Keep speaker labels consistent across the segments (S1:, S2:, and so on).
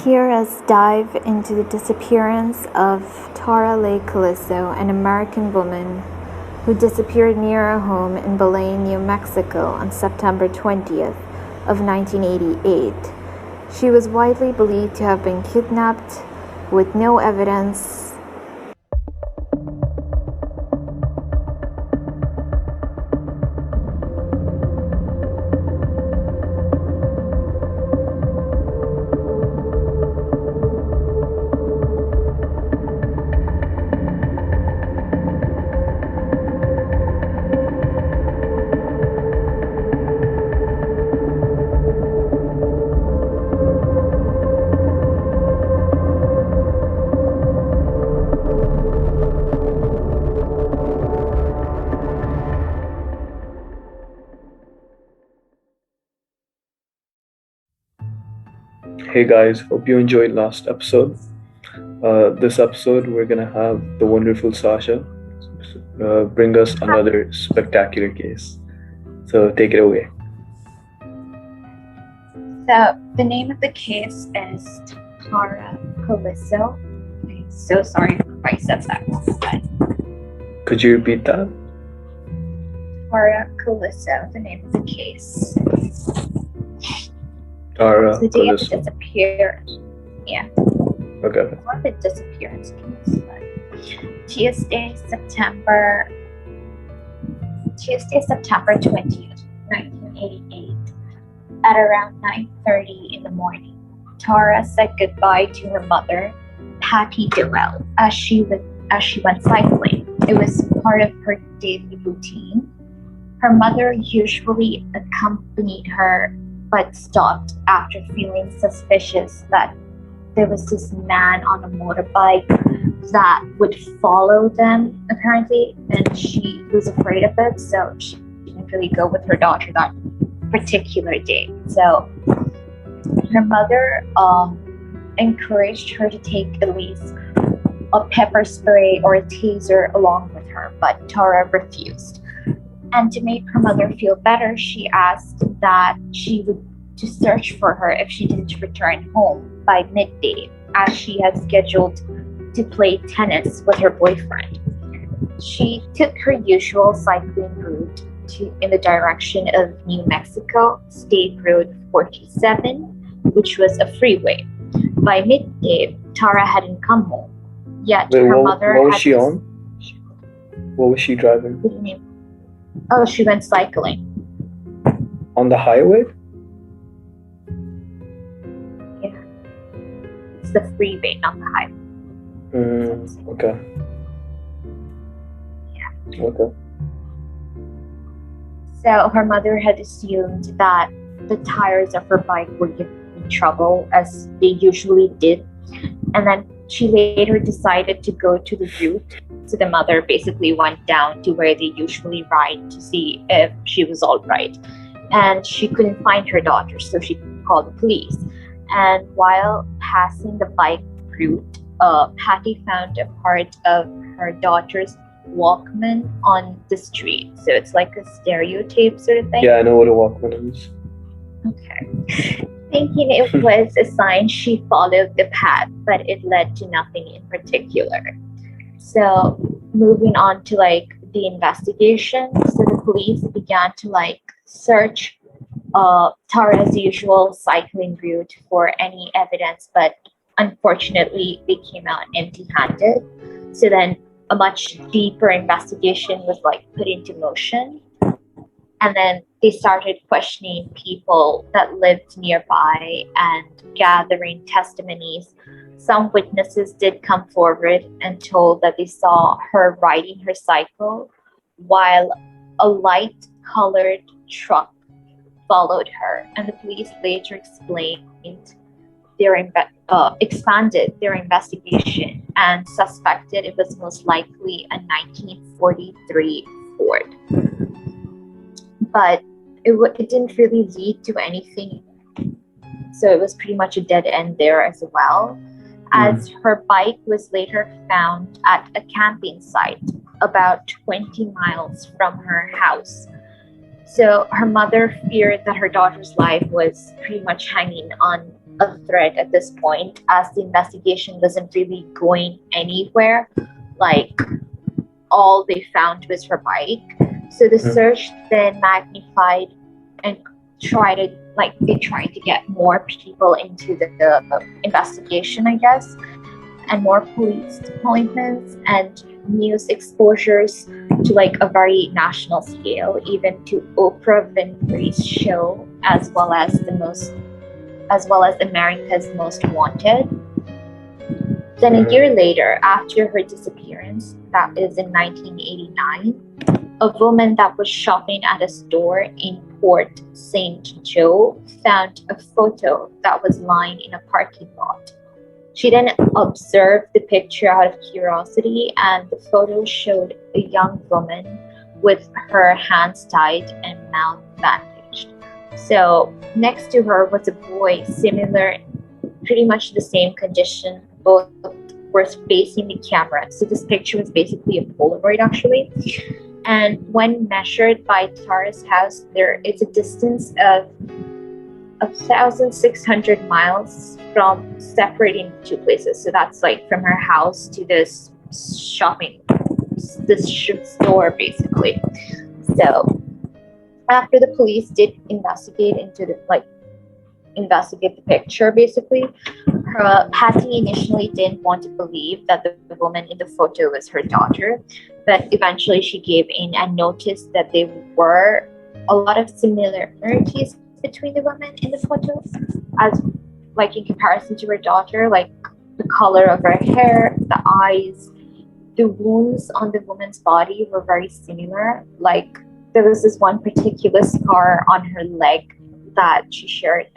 S1: Hear us dive into the disappearance of Tara Colico, an American woman who disappeared near her home in Belém, New Mexico on September 20th of 1988. She was widely believed to have been kidnapped with no evidence.
S2: Hey guys, hope you enjoyed last episode. This episode, we're gonna have the wonderful Sasha bring us another spectacular case. So take it away.
S3: So the name of the case is Tara Colico. I'm so sorry if I said that wrong, but
S2: Could you repeat that?
S3: Tara Colico, the name of the case.
S2: Tara
S3: The day of the
S2: Colico.
S3: disappearance. Yeah,
S2: Okay.
S3: more of a disappearance case. But Tuesday, September 20th, 1988, at around 9:30 in the morning, Tara said goodbye to her mother, Patty Durrell, as she went cycling. It was part of her daily routine. Her mother usually accompanied her, but stopped after feeling suspicious that there was this man on a motorbike that would follow them, apparently, and she was afraid of it, so she didn't really go with her daughter that particular day. So her mother encouraged her to take at least a pepper spray or a taser along with her, but Tara refused. And to make her mother feel better, she asked that she would to search for her if she didn't return home by midday, as she had scheduled to play tennis with her boyfriend. She took her usual cycling route in the direction of New Mexico State Road 47, which was a freeway. By midday, Tara hadn't come home, yet
S2: Wait,
S3: her
S2: what
S3: mother
S2: was
S3: had
S2: she on? What was she driving?
S3: Oh, she went cycling.
S2: On the highway?
S3: Yeah. It's the freeway, not the highway.
S2: Okay.
S3: Yeah.
S2: Okay.
S3: So her mother had assumed that the tires of her bike were giving trouble, as they usually did. And then she later decided to go to the route. So the mother basically went down to where they usually ride to see if she was all right. And she couldn't find her daughter, so she called the police. And while passing the bike route, Patty found a part of her daughter's Walkman on the street. So it's like a stereo tape sort of thing.
S2: Yeah, I know what a Walkman is.
S3: Okay. Thinking it was a sign, she followed the path, but it led to nothing in particular. So moving on to the investigation, so the police began to search Tara's usual cycling route for any evidence, but unfortunately they came out empty-handed. So then a much deeper investigation was put into motion. And then they started questioning people that lived nearby and gathering testimonies. Some witnesses did come forward and told that they saw her riding her cycle while a light-colored truck followed her. And the police later expanded their investigation and suspected it was most likely a 1943 Ford. But it didn't really lead to anything, so it was pretty much a dead end there as well, as her bike was later found at a camping site about 20 miles from her house. So her mother feared that her daughter's life was pretty much hanging on a threat at this point, as the investigation wasn't really going anywhere. Like, all they found was her bike. So the search then magnified and they tried to get more people into the investigation, I guess, and more police appointments and news exposures to like a very national scale, even to Oprah Winfrey's show, as well as America's Most Wanted. Then a year later, after her disappearance, that is in 1989, a woman that was shopping at a store in Port St. Joe found a photo that was lying in a parking lot. She then observed the picture out of curiosity, and the photo showed a young woman with her hands tied and mouth bandaged. So next to her was a boy, similar, pretty much the same condition. Both were facing the camera. So this picture was basically a Polaroid, actually. And when measured by Tara's house, there is a distance of 1,600 miles from separating the two places. So that's like from her house to this store, basically. So after the police did investigate the picture, basically, Patty initially didn't want to believe that the woman in the photo was her daughter, but eventually she gave in and noticed that there were a lot of similarities between the woman in the photo, as like in comparison to her daughter, like the color of her hair, the eyes, the wounds on the woman's body were very similar. Like, there was this one particular scar on her leg that she shared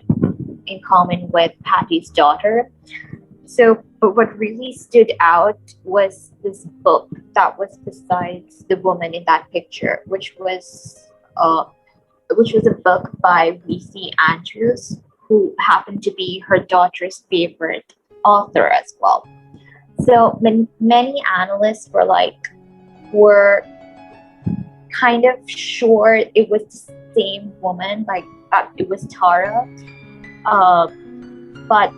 S3: in common with Patty's daughter. So, but what really stood out was this book that was besides the woman in that picture, which was a book by Reese Andrews, who happened to be her daughter's favorite author as well. So many analysts were kind of sure it was the same woman, like that it was Tara. But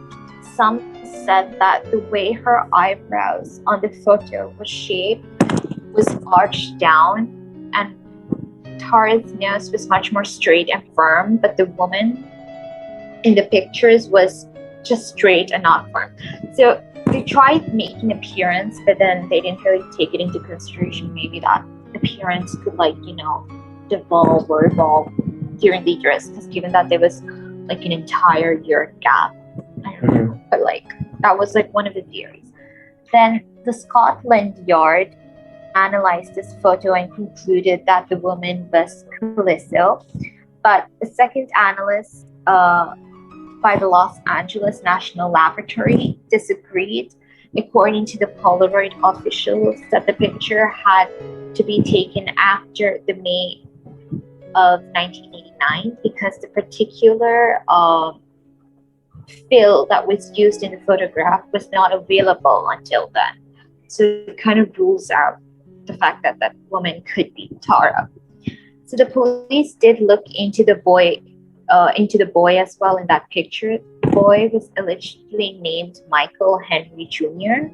S3: some said that the way her eyebrows on the photo was shaped was arched down, and Tara's nose was much more straight and firm, but the woman in the pictures was just straight and not firm. So they tried making appearance, but then they didn't really take it into consideration. Maybe that appearance could devolve or evolve during the years, because given that there was like an entire year gap, I don't know, but that was one of the theories. Then the Scotland Yard analyzed this photo and concluded that the woman was Colico, but the second analyst by the Los Angeles National Laboratory disagreed. According to the Polaroid officials, that the picture had to be taken after the May of 1989, because the particular fill that was used in the photograph was not available until then. So it kind of rules out the fact that that woman could be Tara. So the police did look into the boy as well in that picture. The boy was allegedly named Michael Henry Jr.,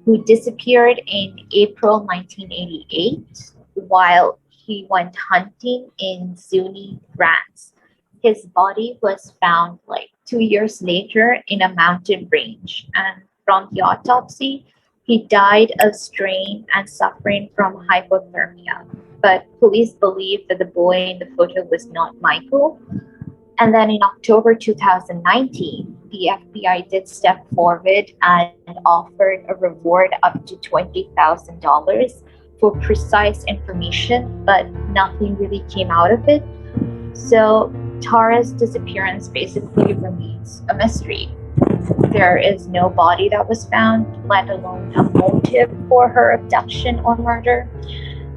S3: who disappeared in April 1988 while he went hunting in Zuni, France. His body was found 2 years later in a mountain range, and from the autopsy, he died of strain and suffering from hypothermia. But police believe that the boy in the photo was not Michael. And then in October 2019, the FBI did step forward and offered a reward up to $20,000 for precise information, but nothing really came out of it. So Tara's disappearance basically remains a mystery. There is no body that was found, let alone a motive for her abduction or murder.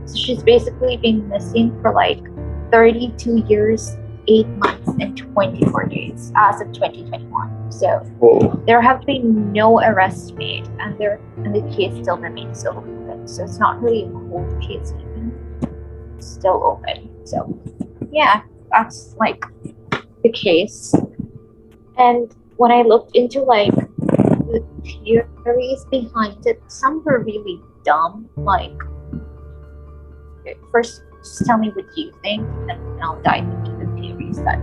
S3: So she's basically been missing for 32 years, 8 months, and 24 days as of 2021. So
S2: Whoa.
S3: there have been no arrests made, and the case still remains open. So it's not really a cold case even. It's still open. So yeah, that's the case. And when I looked into like the theories behind it, some were really dumb. Like, first, just tell me what you think, and I'll dive into the theories that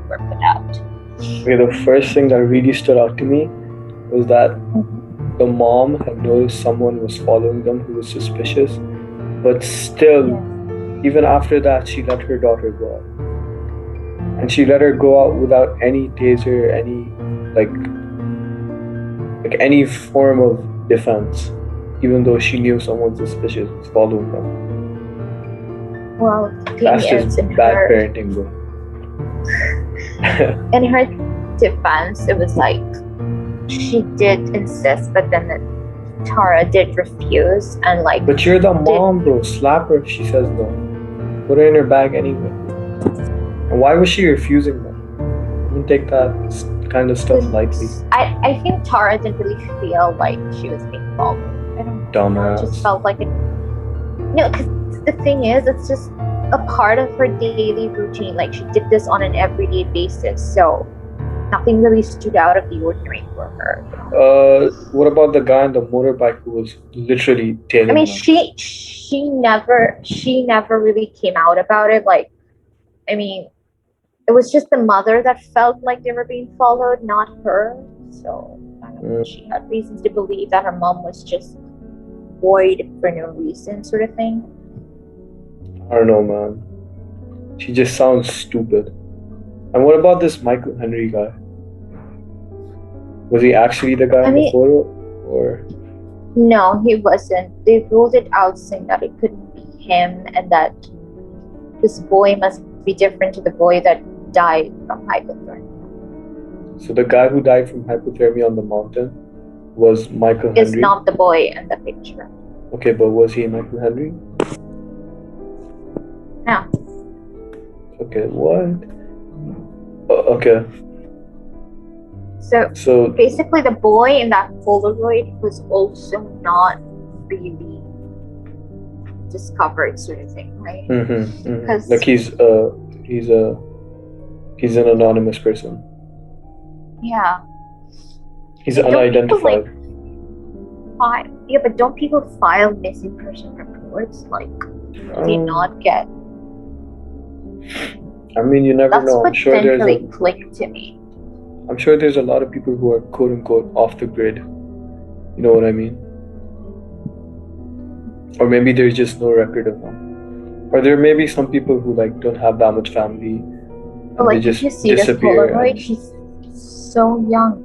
S3: were put out.
S2: Okay, the first thing that really stood out to me was that the mom had noticed someone was following them who was suspicious, but still, even after that, she let her daughter go out. And she let her go out without any taser, any like any form of defense, even though she knew someone suspicious was following them.
S3: Well, the thing
S2: That's
S3: is,
S2: just
S3: in
S2: bad
S3: her
S2: parenting, bro.
S3: in her defense, it was like she did insist, but then Tara did refuse, and like.
S2: But you're the mom, bro. Slap her if she says no. Put her in her bag anyway. And why was she refusing them? I don't take that kind of stuff lightly.
S3: I think Tara didn't really feel like she was being followed. I don't know.
S2: Dumbass.
S3: It just felt like it. No, because the thing is, it's just a part of her daily routine. Like, she did this on an everyday basis, so nothing really stood out of the ordinary for her.
S2: What about the guy on the motorbike who was literally tailing
S3: I mean,
S2: them?
S3: she never really came out about it. Like, I mean, it was just the mother that felt like they were being followed, not her. So I don't know, she had reasons to believe that her mom was just void for no reason, sort of thing.
S2: I don't know, man. She just sounds stupid. And what about this Michael Henry guy? Was he actually the guy in the photo? Or
S3: no, he wasn't. They ruled it out, saying that it couldn't be him, and that this boy must be different to the boy that died from hypothermia.
S2: So the guy who died from hypothermia on the mountain was Michael Henry?
S3: Is not the boy in the picture.
S2: Okay, but was he Michael Henry?
S3: No.
S2: Okay, what? Okay.
S3: So basically, the boy in that Polaroid was also not really discovered, sort of thing, right?
S2: Because like he's an anonymous person.
S3: Yeah.
S2: He's unidentified.
S3: But don't people file missing person reports? Like, do they not get?
S2: I mean, you never know. I'm sure there's
S3: clicked to me.
S2: I'm sure there's a lot of people who are quote unquote off the grid. You know what I mean? Or maybe there's just no record of them. Or there may be some people who like don't have that much family.
S3: But like, did you see this Polaroid? She's so young.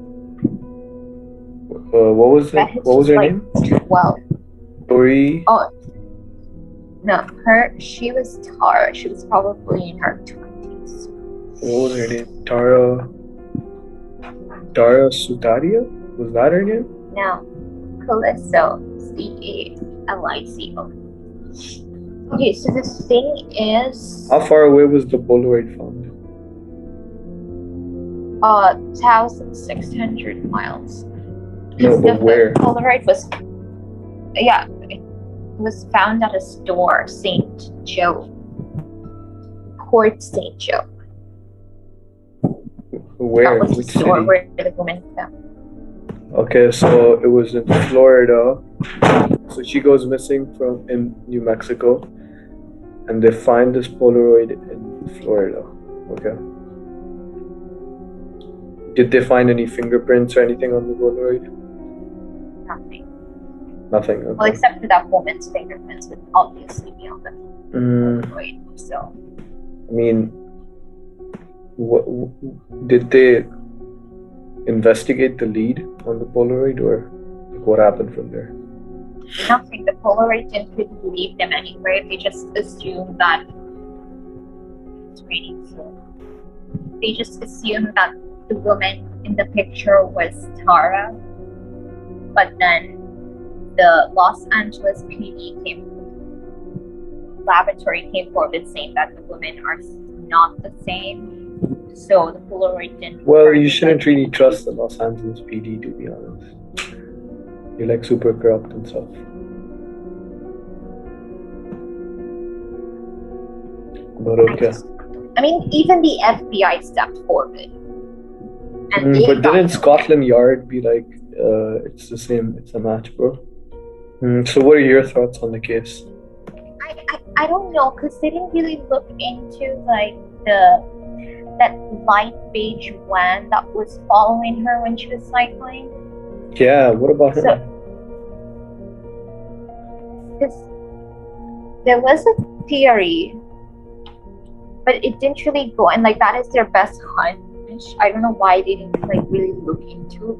S2: What was her name?
S3: 12.
S2: Tori.
S3: Oh no, she was Tara. She was probably in her 20s.
S2: What was her name? Tara Sutaria? Was that her name?
S3: No, Colico. Calico. Okay, so the thing is,
S2: how far away was the Polaroid found?
S3: 1,600 miles.
S2: No, but where?
S3: The Polaroid was, it was found at a store, St. Joe. Port St. Joe.
S2: Where?
S3: That was the store where the woman found.
S2: Okay, so it was in Florida. So she goes missing in New Mexico, and they find this Polaroid in Florida. Okay. Did they find any fingerprints or anything on the Polaroid? Nothing. Okay.
S3: Well, except for that woman's fingerprints would obviously be on the Polaroid. So.
S2: I mean, did they investigate the lead on the Polaroid, or what happened from there?
S3: Nothing. The Polaroid didn't really believe them anyway. They just assumed that it's raining. So they just assumed that the woman in the picture was Tara, but then the Los Angeles PD laboratory came forward saying that the women are not the same. So the Polaroid didn't.
S2: Well, you shouldn't really trust the Los Angeles PD, to be honest. You're like super corrupt and stuff. But okay.
S3: I mean, even the FBI stepped forward. and they
S2: But
S3: got
S2: didn't
S3: killed.
S2: Scotland Yard be like, it's the same, it's a match, bro? So what are your thoughts on the case?
S3: I don't know, because they didn't really look into like that light beige van that was following her when she was cycling.
S2: Yeah, what about him?
S3: So, because there was a theory, but it didn't really go, and like that is their best hunch. I don't know why they didn't like really look into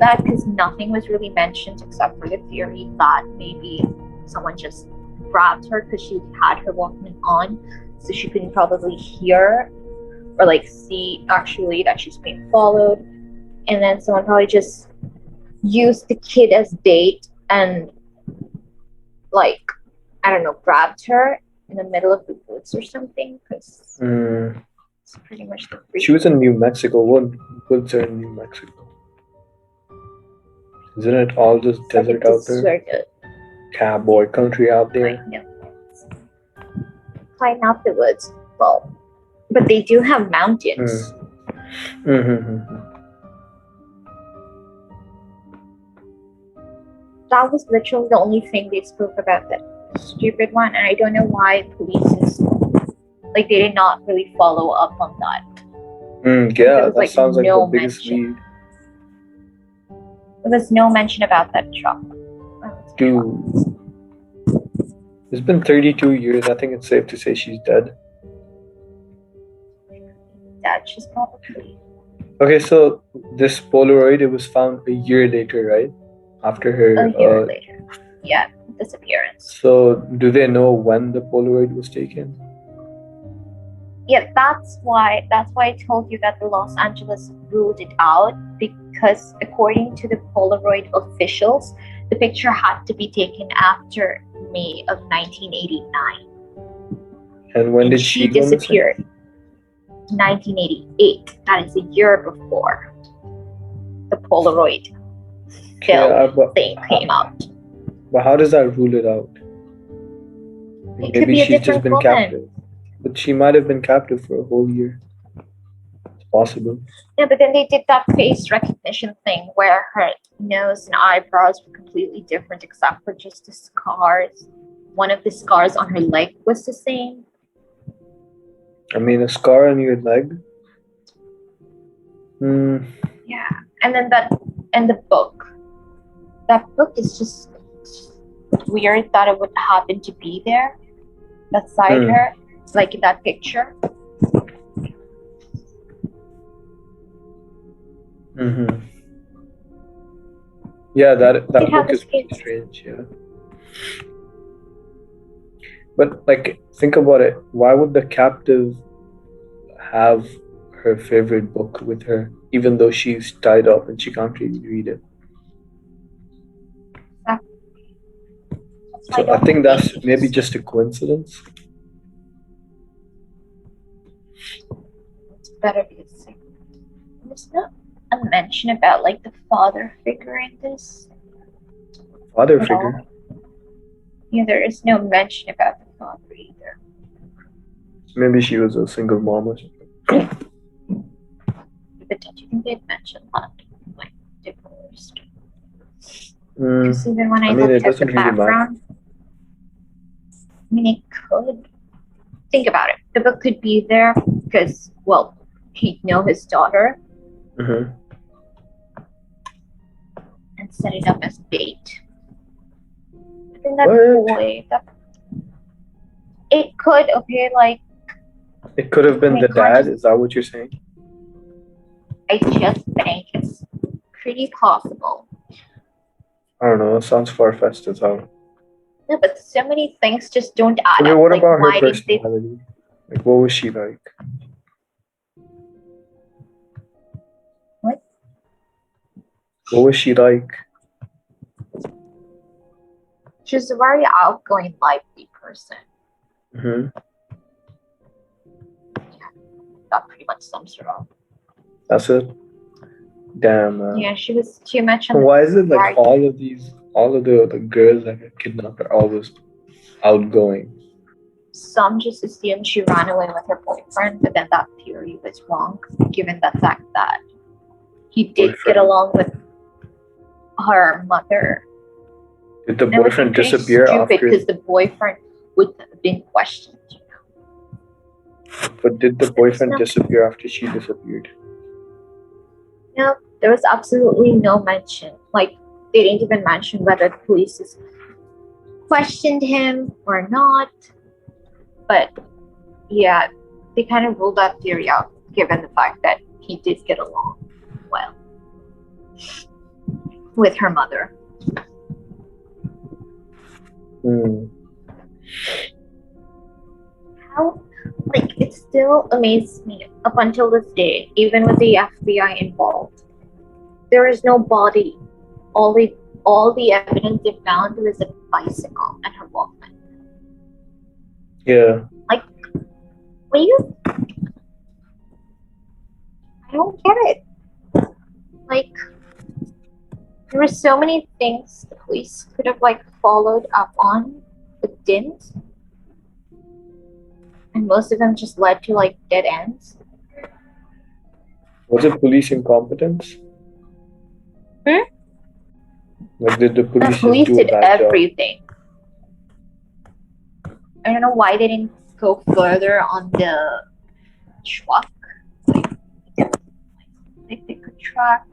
S3: that, because nothing was really mentioned except for the theory that maybe someone just grabbed her because she had her Walkman on, so she couldn't probably hear or like see actually that she's being followed, and then someone probably just used the kid as bait and like I don't know, grabbed her in the middle of the woods or something, because it's pretty much the
S2: She was in New Mexico. What woods are in New Mexico? Isn't it all just desert out there? Cowboy country out there.
S3: Quite not the woods. Well, but they do have mountains. That was literally the only thing they spoke about, that stupid one, and I don't know why police is like they did not really follow up on that.
S2: Yeah, that sounds like the biggest lead.
S3: There was no mention about that truck.
S2: Dude, it's been 32 years. I think it's safe to say she's dead.
S3: Dead, she's probably.
S2: Okay, so this Polaroid, it was found a year later, right? After her.
S3: A year later. Yeah, disappearance.
S2: So, do they know when the Polaroid was taken?
S3: Yeah, that's why I told you that the Los Angeles ruled it out, because according to the Polaroid officials, the picture had to be taken after May of 1989.
S2: And when did she
S3: disappeared? 1988. That is a year before the Polaroid film thing came out.
S2: But how does that rule it out? Maybe she's just been captive. But she might have been captive for a whole year. It's possible.
S3: Yeah, but then they did that face recognition thing where her nose and eyebrows were completely different except for just the scars. One of the scars on her leg was the same.
S2: I mean, a scar on your leg?
S3: Yeah, and then the book. That book is just weird that it would happen to be there beside her, like in that picture.
S2: Yeah, that book is pretty strange, yeah. But like, think about it. Why would the captive have her favorite book with her, even though she's tied up and she can't really read it? So I think that's maybe just a coincidence.
S3: It's better be a secret. There's not a mention about like the father figure in this.
S2: Father figure?
S3: Yeah, there is no mention about the father either.
S2: Maybe she was a single mom or something.
S3: But don't you think they'd mention that? Like, divorced? Because even when I looked at the background, I mean, it could. Think about it. The book could be there because, well, he'd know his daughter and set it up as bait. But then that boy, it could, okay, like.
S2: It could have been the dad, is that what you're saying?
S3: I just think it's pretty possible.
S2: I don't know, it sounds far-fetched as hell.
S3: No, but so many things just don't add up.
S2: What about her personality? Like, what was she like?
S3: What?
S2: What was she like?
S3: She's a very outgoing, lively person.
S2: Mm-hmm.
S3: Yeah, that pretty much sums her up.
S2: That's it? Damn, man.
S3: Yeah, she was too much on
S2: Why is it like all of the girls that get kidnapped are always outgoing?
S3: Some just assume she ran away with her boyfriend, but then that theory was wrong, given the fact that he did get
S2: Boyfriend.
S3: along with her mother.
S2: Did the
S3: And it would be
S2: boyfriend
S3: pretty
S2: disappear
S3: stupid
S2: after?
S3: because the boyfriend would have been questioned.
S2: But did the boyfriend
S3: No.
S2: disappear after she disappeared?
S3: No, there was absolutely no mention. Like, they didn't even mention whether the police questioned him or not. But yeah, they kind of ruled that theory out, given the fact that he did get along well with her mother. How, like, it still amazes me up until this day, even with the FBI involved. There is no body. All the evidence they found was a bicycle and her Walkman.
S2: Yeah.
S3: Like, I don't get it. Like, there were so many things the police could have like followed up on, but didn't. And most of them just led to like dead ends.
S2: Was it police incompetence? Like, did the
S3: The
S2: police
S3: police
S2: just do a
S3: did
S2: bad job?
S3: everything. I don't know why they didn't go further on the truck. Like they could track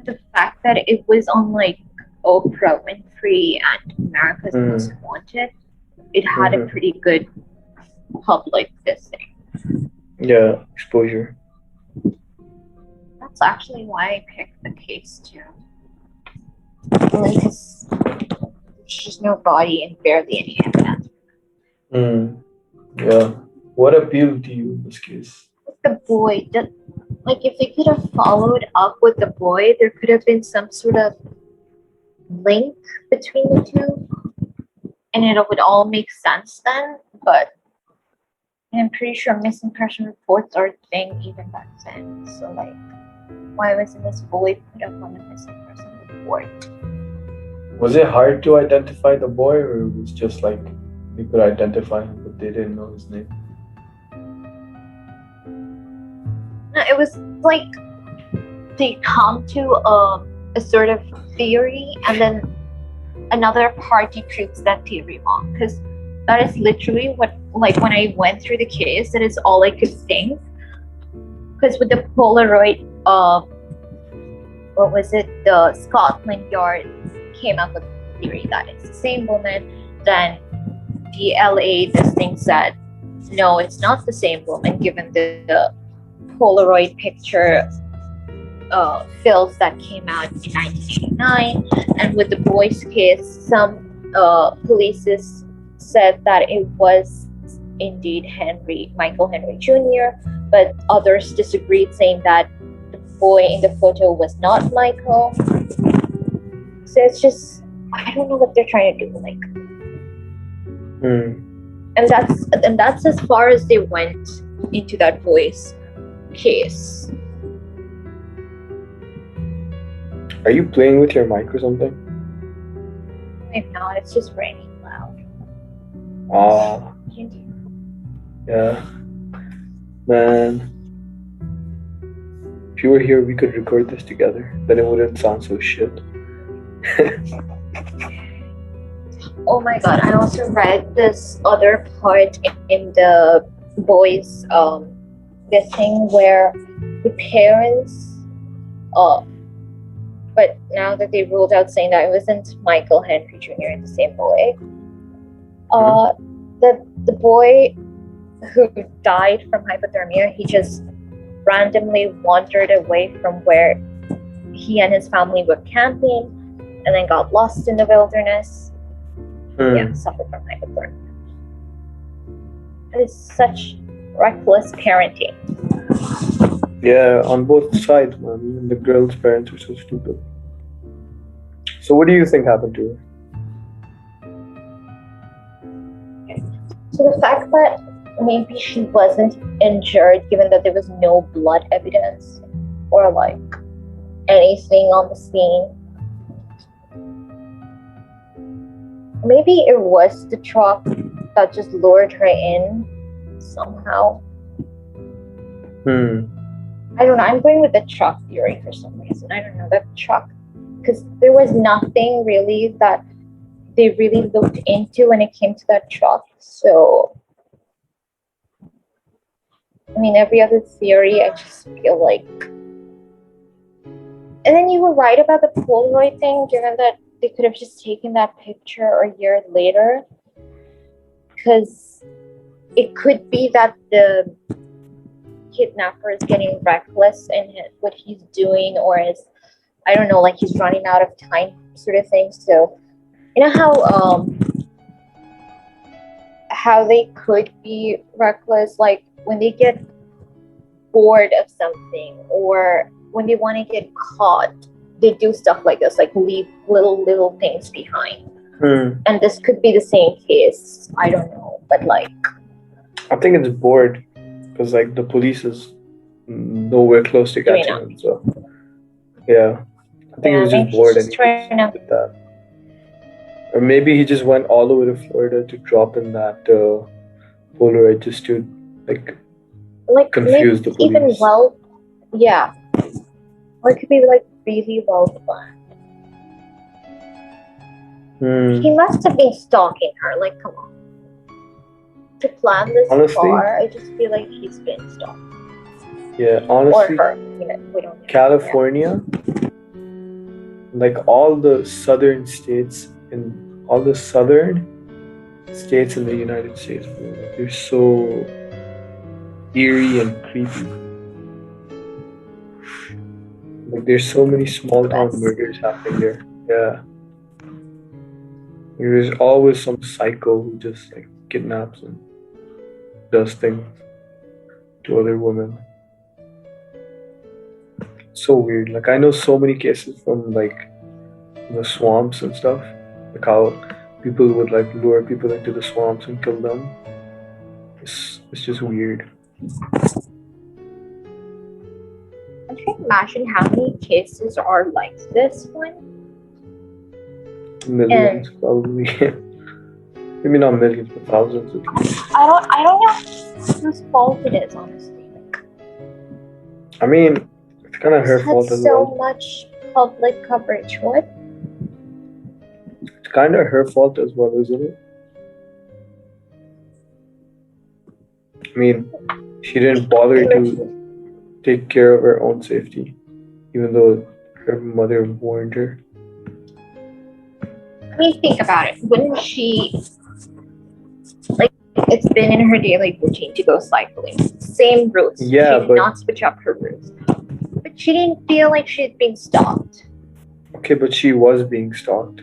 S3: the fact that it was on like Oprah Winfrey and America's Most Wanted. It had a pretty good public this thing.
S2: Yeah, exposure.
S3: That's actually why I picked the case too. Because there's just no body and barely any evidence.
S2: Yeah. What appealed to you in this case?
S3: The boy, like if they could have followed up with the boy, there could have been some sort of link between the two, and it would all make sense then. But I'm pretty sure missing person reports are a thing even back then. So like, why wasn't this boy put up on the missing person report?
S2: Was it hard to identify the boy, or it was just like they could identify him but they didn't know his name?
S3: No, it was like they come to a sort of theory, and then another party proves that theory wrong. Because that is literally what, like, when I went through the case, that is all I could think. Because with the Polaroid, what was it? The Scotland Yard came up with the theory that it's the same woman. Then the LA, this thing said, no, it's not the same woman, given the Polaroid picture films that came out in 1989. And with the boys' case, some police said that it was indeed Michael Henry Jr., but others disagreed, saying that the boy in the photo was not Michael. So it's just, I don't know what they're trying to do. Like, and that's as far as they went into that boy's case.
S2: Are you playing with your mic or something?
S3: I'm not. It's just raining loud.
S2: Yeah. Man. If you were here, we could record this together. Then it wouldn't sound so shit.
S3: Oh my god, I also read this other part in the boys' this thing where the parents but now that they ruled out saying that it wasn't Michael Henry Jr., the same boy, the boy who died from hypothermia, he just randomly wandered away from where he and his family were camping and then got lost in the wilderness. Yeah, suffered from hypothermia. It is such reckless parenting.
S2: Yeah, on both sides, man. Even the girl's parents were so stupid. So what do you think happened to her?
S3: So the fact that maybe she wasn't injured, given that there was no blood evidence or like anything on the scene. Maybe it was the truck that just lured her in somehow. I don't know. I'm going with the truck theory for some reason. I don't know, the truck, because there was nothing really that they really looked into when it came to that truck. So, I mean, every other theory, I just feel like. And then you were right about the Polaroid thing, given that they could have just taken that picture a year later. Because it could be that the kidnapper is getting reckless in what he's doing, or is, I don't know, like he's running out of time, sort of thing. So, you know how they could be reckless, like when they get bored of something, or when they want to get caught, they do stuff like this, like leave little things behind. And this could be the same case. I don't know, but like,
S2: I think it's bored because like the police is nowhere close to catching him. So yeah, I think he was just bored and he just did that. Or maybe he just went all the way to Florida to drop in that Polaroid just to like confuse the police.
S3: Even yeah, or it could be like really well planned. He must have been stalking her. Like, come on, to plan this far, I just feel like he's been stalked.
S2: Yeah, honestly,
S3: or her. You know, we don't know.
S2: California, like all the southern states in the United States, they're so eerie and creepy. Like there's so many small town murders happening there. Yeah. There's always some psycho who just like kidnaps and does things to other women. So weird. Like I know so many cases from like the swamps and stuff. Like how people would like lure people into the swamps and kill them. It's just weird.
S3: I can't imagine how many cases are like this one.
S2: Millions, probably. Maybe not millions, but thousands of people.
S3: I don't know whose fault it is, honestly.
S2: I mean, it's kind of her fault as well.
S3: So much public coverage. What?
S2: It's kind of her fault as well, isn't it? I mean, she didn't bother to take care of her own safety, even though her mother warned her.
S3: I mean, think about it. Wouldn't she, like, it's been in her daily routine to go cycling. Same routes.
S2: Yeah,
S3: she did not switch up her routes. But she didn't feel like she had been stalked.
S2: Okay, but she was being stalked.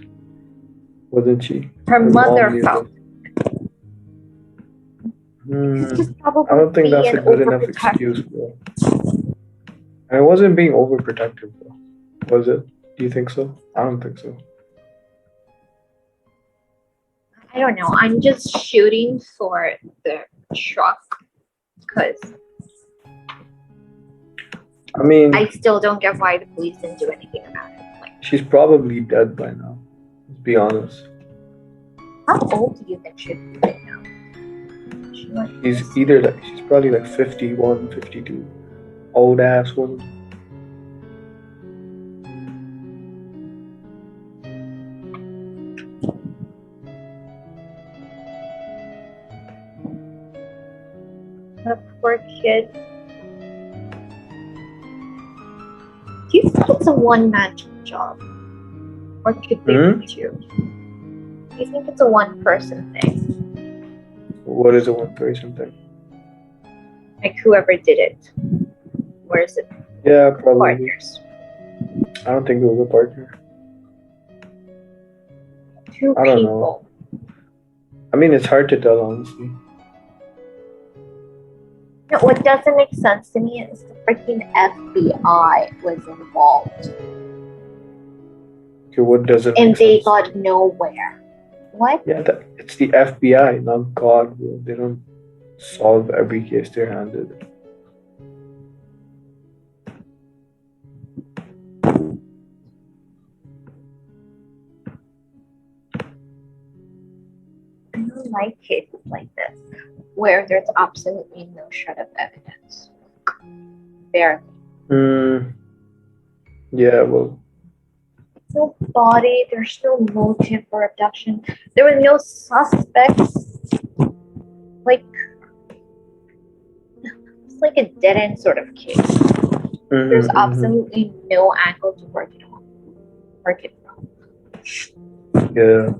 S2: Wasn't she?
S3: Her mother felt.
S2: I don't think that's a good enough excuse, bro. And it wasn't being overprotective, bro. Was it? Do you think so? I don't think so.
S3: I don't know. I'm just shooting for the truck because
S2: I mean,
S3: I still don't get why the police didn't do anything about it. Like,
S2: she's probably dead by now. Let's be honest.
S3: How old do you think she'd be right now?
S2: She's probably like 51, 52. Old ass woman.
S3: The poor kid. Do you think it's a one-man job? Or could they be two? Do you think it's a one-person thing?
S2: What is a one-person thing?
S3: Like whoever did it. Or is it
S2: probably
S3: partners?
S2: I don't think it was a partner.
S3: Two
S2: I don't
S3: people.
S2: know. I mean, it's hard to tell, honestly.
S3: No, what doesn't make sense to me is the freaking FBI was involved.
S2: Okay, what doesn't
S3: and
S2: make
S3: they
S2: sense?
S3: got nowhere. What?
S2: Yeah, it's the FBI, not God, bro. They don't solve every case they're handed.
S3: I don't like cases like this, where there's absolutely no shred of evidence. Barely.
S2: Mm, yeah, well,
S3: No body, there's no motive for abduction. There were no suspects. Like, it's like a dead end sort of case. There's
S2: mm-hmm, mm-hmm.
S3: absolutely no angle to work it from.
S2: Yeah.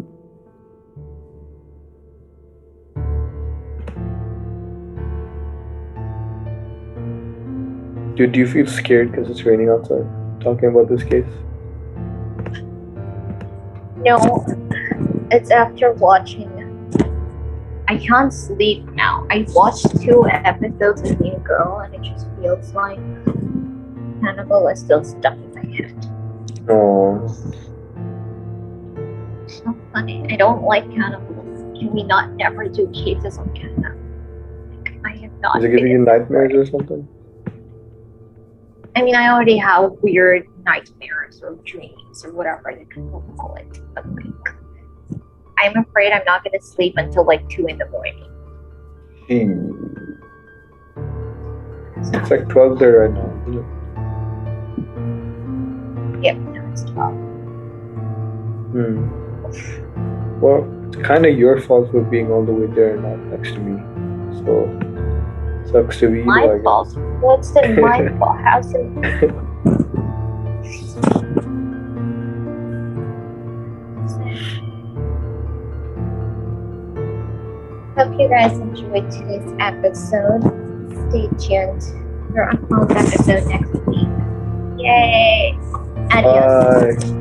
S2: Do you feel scared because it's raining outside? Talking about this case?
S3: No, it's after watching. I can't sleep now. I watched 2 episodes of New Girl and it just feels like Hannibal is still stuck in my head.
S2: Oh,
S3: So funny. I don't like cannibals. Can we not never do cases on cannibals? Like, I am not
S2: is it giving you
S3: feeling
S2: nightmares
S3: right.
S2: or something?
S3: I mean, I already have weird nightmares or dreams or whatever you can call it. But like, I'm afraid I'm not going to sleep until like 2 in the morning.
S2: It's like 12 there right now, isn't it?
S3: Yep, no, it's 12.
S2: Well, it's kind of your fault for being all the way there and not next to me. So, sucks to be you, I
S3: My
S2: guess.
S3: fault? What's the my fault? How's it? Hope you guys enjoyed today's episode. Stay tuned for a fun episode next week. Yay! Adios.
S2: Bye.